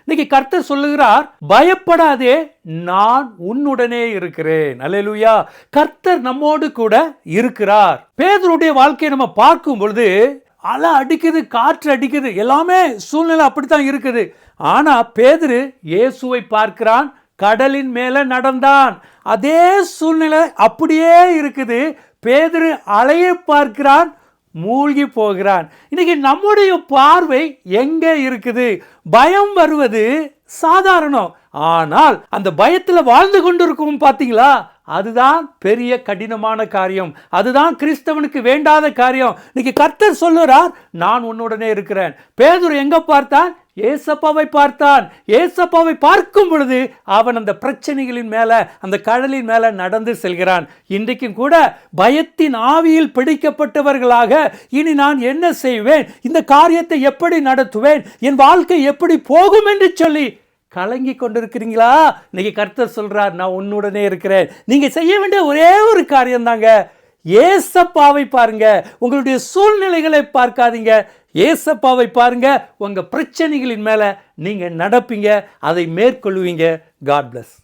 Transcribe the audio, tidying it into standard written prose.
இன்னைக்கு கர்த்தர் சொல்லுகிறார், பயப்படாதே, நான் உன்னுடனே இருக்கிறேன். அல்லேலூயா. கர்த்தர் நம்மோடு கூட இருக்கிறார். பேதுருடைய வாழ்க்கையை நம்ம பார்க்கும் பொழுது அலை அடிக்குது, காற்று அடிக்குது, எல்லாமே சூழ்நிலை அப்படித்தான் இருக்குது. ஆனா பேதுரு இயேசுவை பார்க்கிறான், கடலின் மேல நடந்தான். அதே சூழ்நிலை அப்படியே இருக்குது. பேதுரு அலையை பார்க்கிறான், மூழ்கி போகிறான். இன்னைக்கு நம்முடைய பார்வை எங்க இருக்குது? பயம் வருவது சாதாரணம். ஆனால் அந்த பயத்துல வாழ்ந்து கொண்டிருக்கும் பாத்தீங்களா, அதுதான் பெரிய கடினமான காரியம். அதுதான் கிறிஸ்தவனுக்கு வேண்டாத காரியம். இன்னைக்கு கர்த்தர் சொல்லுறார், நான் உன்னுடனே இருக்கிறேன். பேதுரு எங்க பார்த்தான்? ஏசப்பாவை பார்த்தான். ஏசப்பாவை பார்க்கும் பொழுது அவன் அந்த பிரச்சனைகளின் மேல, அந்த கடலின் மேல நடந்து செல்கிறான். இன்றைக்கும் கூட பயத்தின் ஆவியில் பிடிக்கப்பட்டவர்களாக, இனி நான் என்ன செய்வேன், இந்த காரியத்தை எப்படி நடத்துவேன், என் வாழ்க்கை எப்படி போகும் என்று சொல்லி கலங்கி கொண்டிருக்கிறீங்களா? இன்னைக்கு கர்த்தர் சொல்றார், நான் உன்னுடனே இருக்கிறேன். நீங்க செய்ய வேண்டிய ஒரே ஒரு காரியம் தாங்க, ஏசப்பாவை பாருங்க. உங்களுடைய சூழ்நிலைகளை பார்க்காதீங்க, ஏசப்பாவை பாருங்க. உங்க பிரச்சனைகளின் மேல நீங்க நடப்பீங்க, அதை மேற்கொள்வீங்க. God plus.